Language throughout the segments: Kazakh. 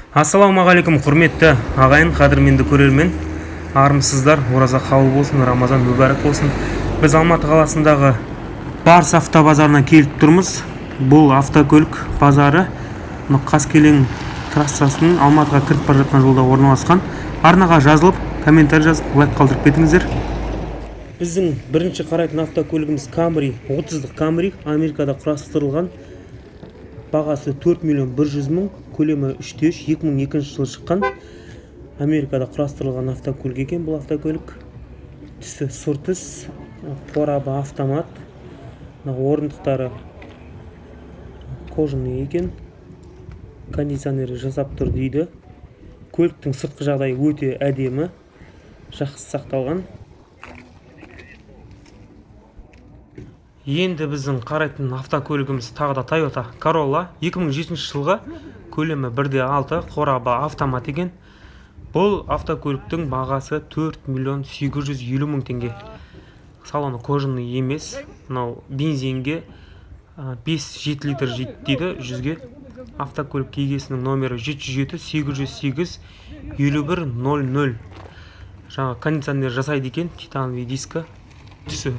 Ассалаумағалейкум, құрметті ағайын, қадірменді көрермен. Армысыздар, ораза қабыл болсын, Рамазан мүбәрәк болсын. Біз Алматы қаласындағы Барс автобазарына келіп тұрмыз. Бұл автокөлік базары Қаскелең трассасының Алматыға кіріп бара жатқан жолда орналасқан. Арнаға жазылып, комментарий жазып, лайк қалдырып кетіңіздер. Біздің бірінші қарайтын автокөлігіміз Camry, 30-дық Camry, Америкада құрастырылған. Бағасы 4 миллион 100 мың, көлемі 3-3, 2002 жылы шыққан. Америкада құрастырылған автокөлік екен бұл автокөлік. Түсі сұр түс, қорабы автомат. Орындықтары кожаный екен. Кондиционері жасап тұр дейді. Көліктің сыртқы жағдайы өте әдемі, жақсы сақталған. Енді біздің қарайтын автокөлігіміз тағы да Toyota Corolla, 2007 жылғы, көлемі 1.6, қорабы автомат екен. Бұл автокөліктің бағасы 4 миллион 850 мың теңге. Салоны кожаный емес, бензинге 5-7 литр жетеді 100-ге. Автокөлік егесінің номері 707-808-5100. Жаңа кондиционер жасайды екен, титановый дискі. Түсі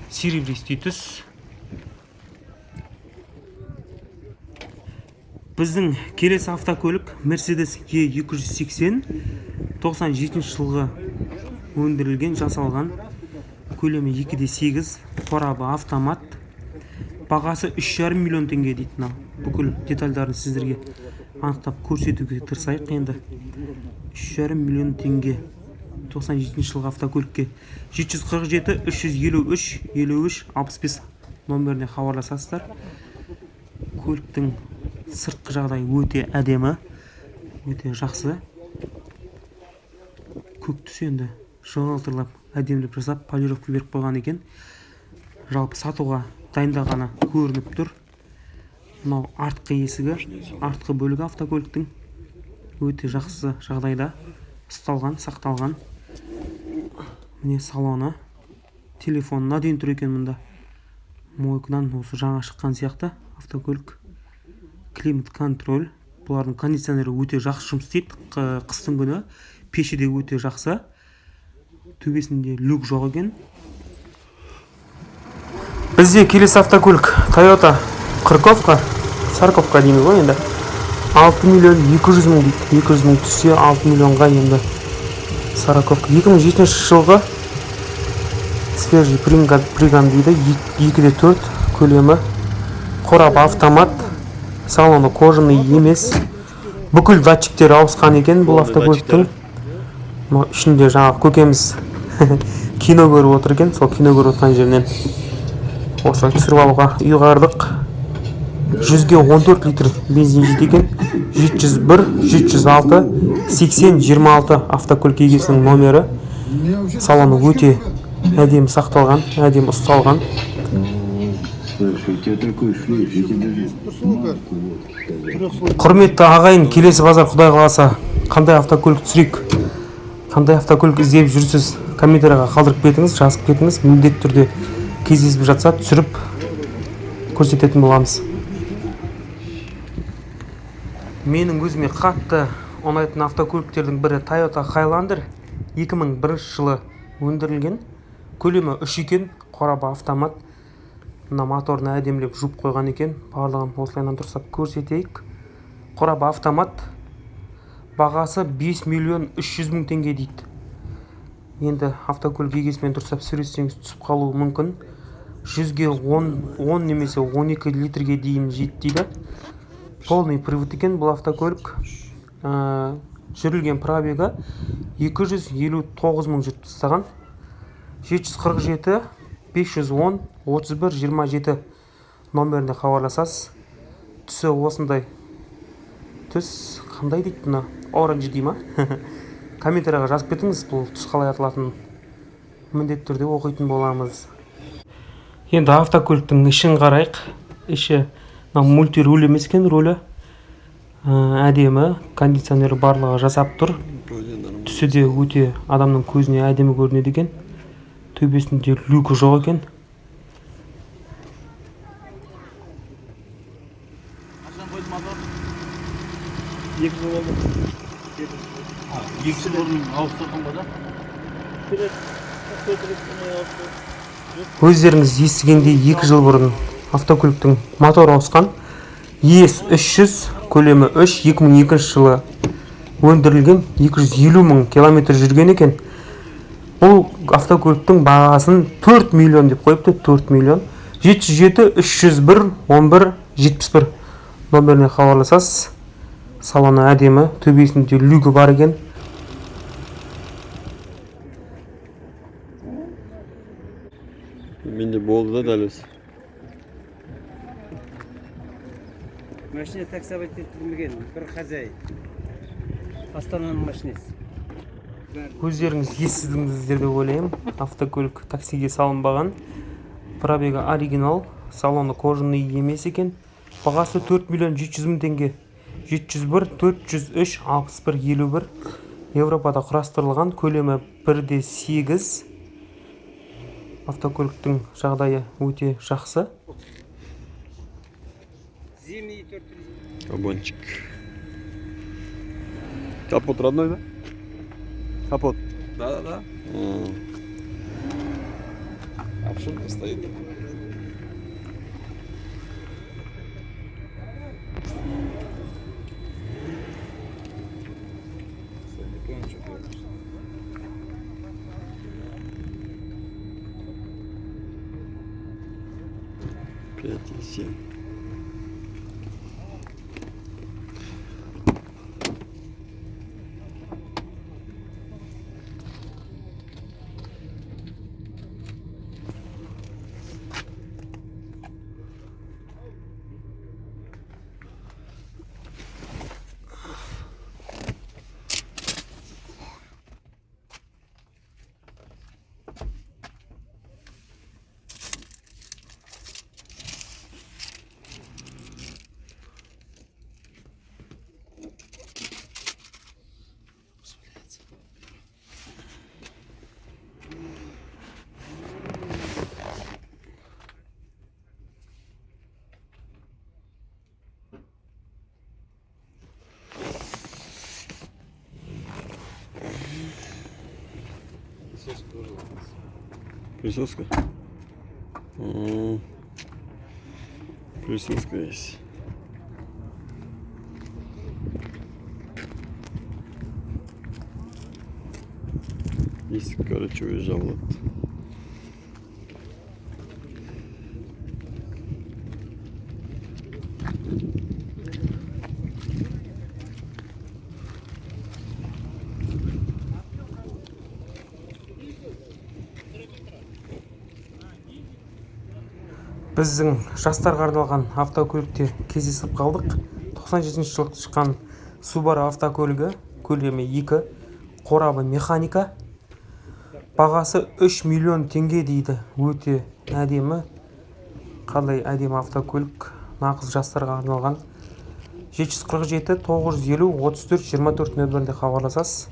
серебристый түс. Біздің келесі автокөлік Mercedes E280, 97 жылғы өндірілген, жасалған. Көлемі 2.8, қорабы автомат. Бағасы 3,5 миллион теңге дейді. Бүкіл детальдарын сіздерге анықтап көрсетуге тырысайық енді. 3,5 миллион теңге. 97 жылғы автокөлікке 747-353-53-65 номеріне хабарласасыздар. Көліктің сыртқы жағдайы өте әдемі, өте жақсы. Көк түс енді жоғалтырлап, әдемілік жасап, полировка беріп қойған екен. Жалпы сатуға дайындағаны көрініп тұр. Мынау артқы есігі, артқы бөлігі автокөліктің өте жақсы жағдайда ұсталған, сақталған. Міне салоны, телефонына дейін тұр екен мұнда. Мойкадан осы жаңа шыққан сияқты автокөлік. Климат контроль. Бұлардың кондиционері өте жақсы жұмыс істейді. Қыстың күні пеші де өте жақсы. Төбесінде люк жоқ екен. Бізде келесі автокөлік Toyota Сарковка дейміз ғой енді. 6 миллион 200 мың дейді. 200 мың түссе 6 миллионға енді Сарковка. 2007 жылғы свежий приган дейді. 2.4 көлемі. Қорабы автомат. Салоны кожаный емес. Бүкіл датчиктері ауысқан екен бұл автокөліктің. Ішінде жаңағы көкеміз кино көріп отыр екен. Сол кино көріп отқан жерінен осылай түсіріп алуға ұйғардық. 100-ге 14 литр бензин жетеді екен. 701-706-8026 автокөлік егесінің номері. Салоны өте әдемі сақталған, әдемі ұсталған. Құрметті ағайын, келесі базар Құдай қаласа қандай автокөлік түсірейік, қандай автокөлік іздеп жүрсіз, комментарияға қалдырып кетіңіз, жазып кетіңіз. Міндетті түрде кездесіп жатса түсіріп көрсететін боламыз. Менің өзіме қатты ұнайтын автокөліктердің бірі Toyota Highlander, 2001 жылы өндірілген. Көлемі 3 екен, қорабы автомат. Мына моторны әдемілеп жуып қойған екен. Барлығын осылайынан тұрсап көрсетейік. Қорабы автомат. Бағасы 5 миллион 300 мың теңге дейді. Енді автокөлік егесімен тұрсап сөйлессеңіз түсіп қалуы мүмкін. 100-ге 10 немесе 12 литрге дейін жетті. Полный привод екен бұл автокөлік. Жүрілген пробегі 259 мың жүріп тастаған. 747-510-31-27 номеріне хабарласасыз. Түсі осындай. Түс қандай дейді бұны? Оранжи дей ма? Комментарияға жазып кетіңіз, бұл түс қалай аталатынын. Міндетті түрде оқитын боламыз. Енді автокөліктің ішін қарайық. Іші мультируль емес екен, рөлі әдемі, кондиционері барлығы жасап тұр. Түсі де өте адамның көзіне әдемі көрінеді екен. Төбесінде люкі жоқ екен. 2 жыл болды. 2 жыл бұрын ауыстырдың ба да? Өздеріңіз естігендей 2 жыл бұрын автокөліктің моторы ауысқан. ES300 көлемі 2002 жылы өндірілген, 250 мың километр жүрген екен. Бұл автокөліктің бағасын 4 миллион деп қойыпты, 4 миллион. 77-301-11-71 номеріне хабарласасыз. Салоны әдемі, төбесінде люгі бар екен. Менде болды да дәл осы. Машина таксовать етілмеген бір хозяин. Астананың машинасы. Өздеріңіз естідіңіздер деп ойлаймын. Автокөлік таксиге салынбаған. Пробегі оригинал, салоны кожаный емес екен. Бағасы 4 миллион 700 мың теңге. 701-403-61-51 Европада құрастырылған, көлемі 1/8. Автокөліктің жағдайы өте жақсы. Зимний 4. Кабанчик. Капот родной, да? Капот. Да. Обшивка стоит. Пять и 7. Присоска? Присоска есть. Есть, короче, уезжал вот. Біздің жастарға арналған автокөлікте кездесіп қалдық. 97 жылы шыққан Subaru автокөлігі, көлемі 2, қорабы механика. Бағасы 3 миллион теңге дейді. Өте әдемі. Қандай әдемі автокөлік, нағыз жастарға арналған. 747-950-34-24 нөмірінде хабарласасыз.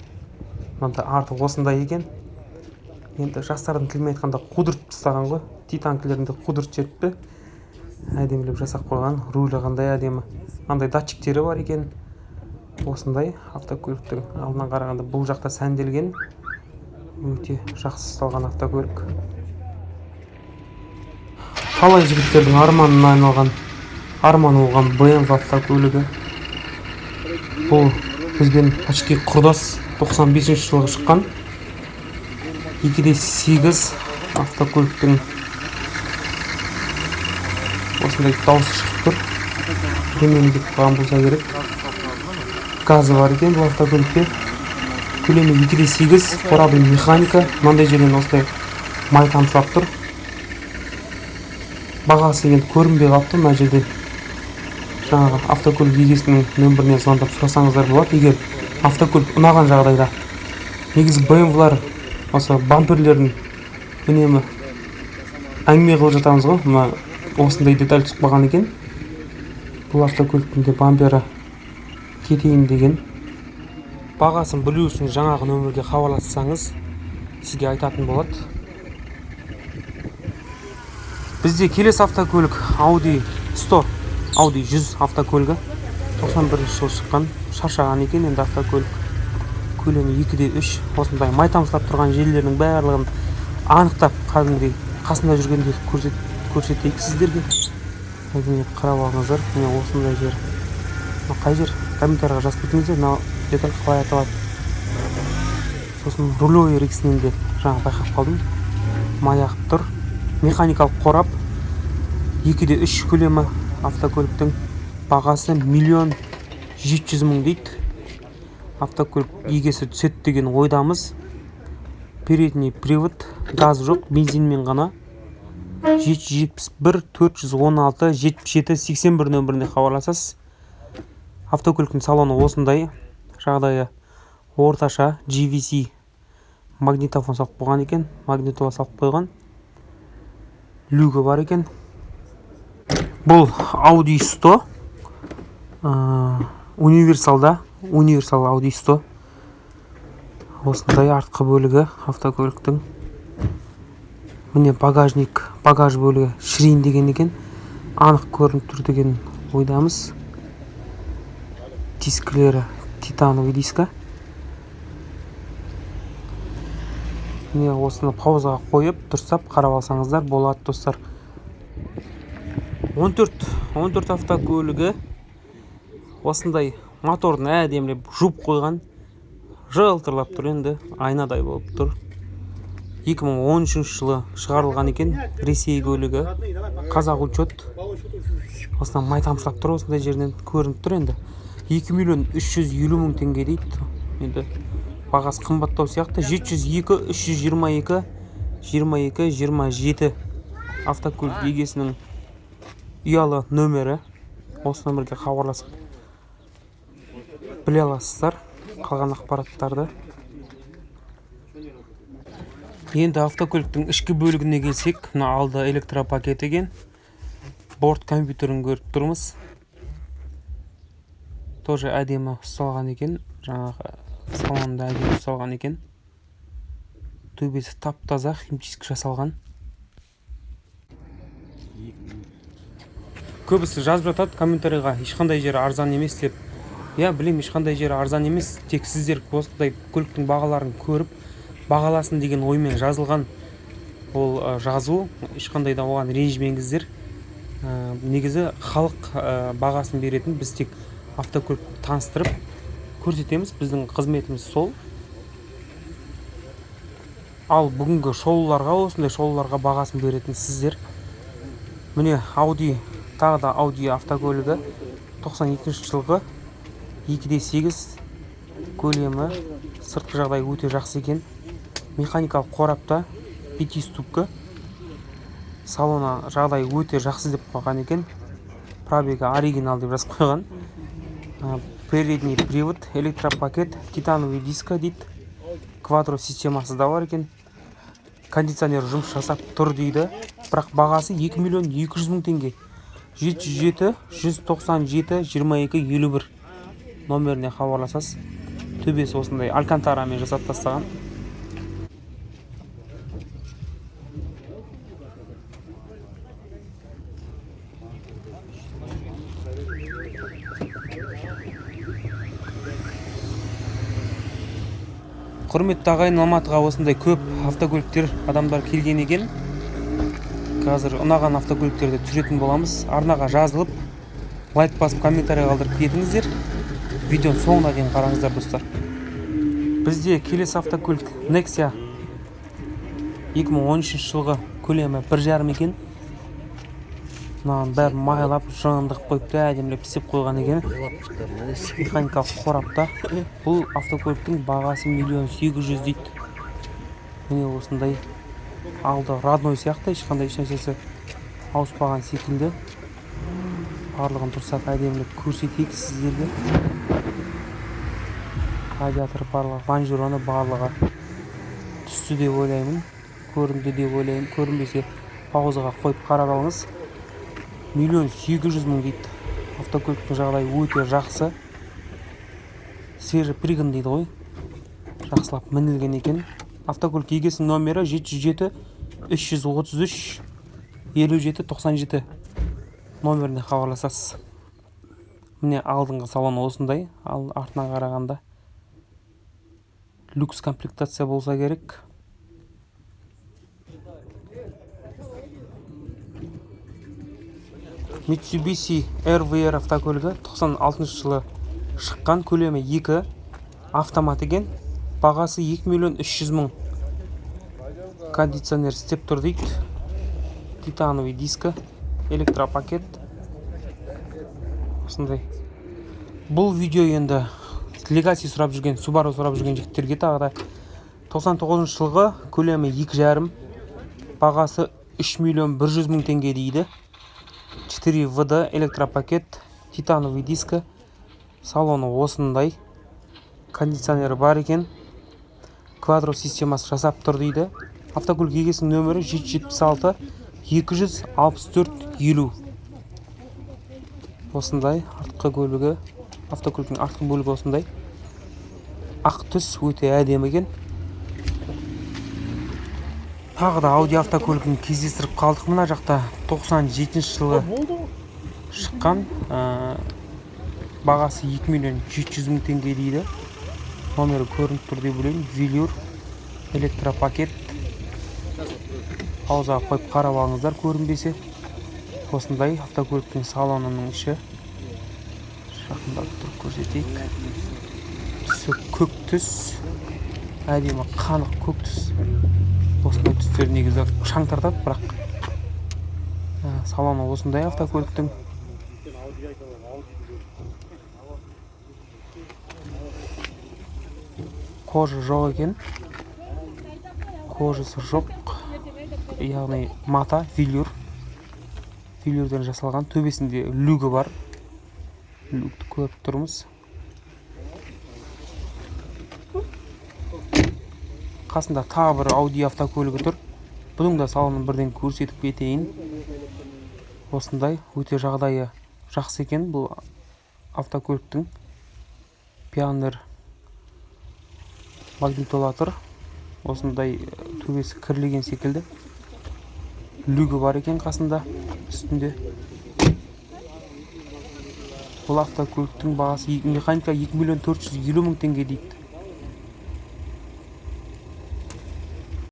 Мында арты осындай екен. Енді жастардың тілмен айтқанда қудырып тастаған ғой. Титанкілерінде қудырып жетті. Әдемілеп жасап қойған. Рулі қандай әдемі. Андай датчиктері бар екен. Осындай автокөліктің алдынан қарағанда бұл жақта сәнделген. Өте жақсы ұсталған автокөлік. Талай жігіттердің арманына айналған, арманы болған BMW автокөлігі. Бұл бізбен почти құрдас, 95 жылғы шыққан. 2/8 автокөліктің осындай дауысы шығып тұр. Ремені деп қойған болса керек. Газы бар екен бұл автокөлікте. Көлемі 2/8, қорабы механика. Мынандай жерден осындай май тамшылап тұр. Бағасы енді көрінбей қалыпты мына жерде. Жаңағы автокөлік егесінің нөміріне звондап сұрасаңыздар болады. Егер автокөлік ұнаған жағдайда. Негізі BMW-лар осы бамперлерін үнемі әңгіме қылып жатамыз ғой. Мына осындай деталь түсіп қалған екен. Бұл автокөліктің де бампері кетейін деген. Бағасын білу үшін жаңағы нөмірге хабарлассаңыз, сізге айтатын болады. Бізде келесі автокөлік Audi 100, Audi 100 автокөлігі. 91 жылы шыққан, шаршаған екен. Енді автокөлік көлемі 2/3. Осындай май тамшылап тұрған жерлердің барлығын анықтап кәдімгідей қасында жүргенде көрсетейік сіздерге. Міне қарап алыңыздар. Міне осындай жер. Қай жер? Комментарийға жазып кетіңіздер. Мына деталь қалай аталады. Сосын рулевой рексінен де жаңа байқап қалдым. Май ағып тұр. Механикалық қорап 2/3 көлемі. Автокөліктің бағасы 1.700.000 дейді. Автокөлік егесі түседі деген ойдамыз. Передний привод, газ жоқ, бензинмен ғана. 771 416 77 81 нөміріне хабарласасыз. Автокөліктің салоны осындай. Жағдайы орташа. GVC магнитофон салып қойған екен. Магнитола салып қойған. Люгі бар екен. Бұл Audi 100. Универсал Audi 100. Осындай артқы бөлігі автокөліктің. Міне багаж бөлігі шірейін деген екен. Анық көрініп тұр деген ойдамыз. Дискілері титановый диска. Міне осыны паузаға қойып, дұрыстап қарап алсаңыздар болады достар. 14 автокөлігі осындай моторын әдемілеп жуып қойған. Жылтырлап тұр, енді айнадай болып тұр. 2013 жылы шығарылған екен. Ресей көлігі. Қазақ учет. Осыдан май тамшылап тұр, осындай жерінен көрініп тұр енді. 2.350.000 теңге дейді. Енді бағасы қымбаттау сияқты. 702 322 22 27 автокөлік егесінің ұялы нөмірі. Осы нөмірге хабарласып біле аласыздар қалған ақпараттарды. Енді автокөліктің ішкі бөлігіне келсек, мына алды электропакет екен. Борт компьютерін көріп тұрмыз. Тоже әдемі ұсталған екен. Жаңағы салонында әдемі ұсталған екен. Төбесі тап-таза, химчистка жасалған. Көбісі жазып жатады комментарийға, ешқандай жері арзан емес деп. Я білем, ешқандай жері арзан емес. Тек сіздер осындай көліктің бағаларын көріп, бағаласын деген оймен жазылған ол жазу. Ешқандай да оған ренжімеңіздер. Негізі халық бағасын беретін, біз тек автокөлік таныстырып көрсетеміз. Біздің қызметіміз сол. Ал бүгінгі осындай шоуларға бағасын беретін сіздер. Міне тағы да Audi автокөлігі 92 жылғы 2/8 көлемі. Сыртқы жағдай өте жақсы екен. Механикалық қорапта 5 ступка. Салона жағдай өте жақсы деп қойған екен. Пробегі оригинал деп жазып қойған. Передний привод, электропакет, титановый диска дейді. Квадро системасы да бар екен. Кондиционер жұмыс жасап тұр дейді. Бірақ бағасы 2.200.000 теңге. 707 197 22 51 номеріне хабарласасыз. Төбесі осындай алькантарамен жасап тастаған. Құрметті ағайын, Алматыға осындай көп автокөліктер, адамдар келген екен. Қазір ұнаған автокөліктерді түсіретін боламыз. Арнаға жазылып, лайк басып, комментарий қалдырып кетіңіздер. Видеоның соңына дейін қараңыздар достар. Бізде келесі автокөлік Nexia 2013 жылғы көлемі 1.5 екен. Мынаған бәрі майлап, жындық қойыпты, әдемілеп пісіп қойған екен. Механикалық қорапта. Бұл автокөліктің бағасы 1.800.000 дейді. Міне осындай алды родной сияқты, ешқандай ешнәрсесі ауыспаған секілді. Барлығын тұрсақ әдемілеп көрсетейік сіздерге. Радиатор барлығы, лонжероны барлығы түсті деп ойлаймын. Көрінді деп ойлаймын. Көрінбесе паузаға қойып қарап алыңыз. 1.800.000 дейді. Автокөліктің жағдайы өте жақсы. Свежий пригон дейді ғой. Жақсылап мінілген екен. Автокөлік егесінің номері 707 333 57 97 номеріне хабарласасыз. Міне алдыңғы салон осындай, ал артына қарағанда люкс комплектация болса керек. Mitsubishi RVR автокөлігі 96 жылы шыққан, көлемі 2, автомат екен. Бағасы 2.300.000. Кондиционер істеп тұр дейді. Титановый дискі, электропакет. Осындай. Бұл видео енді Legacy сұрап жүрген, Subaru сұрап жүрген жігіттерге тағы да 99 жылғы, көлемі 2,5, бағасы 3.100.000 теңге дейді. 4 ВД электропакет, титановый дискі, салоны осындай, кондиционері бар екен, квадро системасы жасап тұр дейді. Автокөлік егесінің нөмірі 776 264 50. Осындай артқы көлігі, автокөліктің артқы бөлігі осындай. Ақ түс, өте әдемі екен. Тағы да Audi автокөлігін кездестіріп қалдық. Мына жақта 97 жылы шыққан, бағасы 2.700.000 теңге дейді. Номері көрініп тұр деп ойлаймын. Велюр, электропакет. Аузаға қойып қарап алыңыздар, көрінбесе. Осындай автокөліктің салонының іші. Жақындап тұрып көрсетейік. Түсі көк түс, әдемі қанық көк түс. Осындай түстер негізі шаң тартады, бірақ салоны осындай автокөліктің. Кожа жоқ екен. Кожасы жоқ. Яғни мата, велюр. Велюрден жасалған. Төбесінде люгі бар. Люгті көріп тұрмыз. Қасында тағы бір Audi автокөлігі тұр. Бұның да салонын бірден көрсетіп кетейін. Осындай өте жағдайы жақсы екен бұл автокөліктің. Пионер магнитолатор. Осындай төбесі кірлеген секілді. Люгі бар екен қасында, үстінде. Бұл автокөліктің бағасы механика 2.450.000 теңге дейді.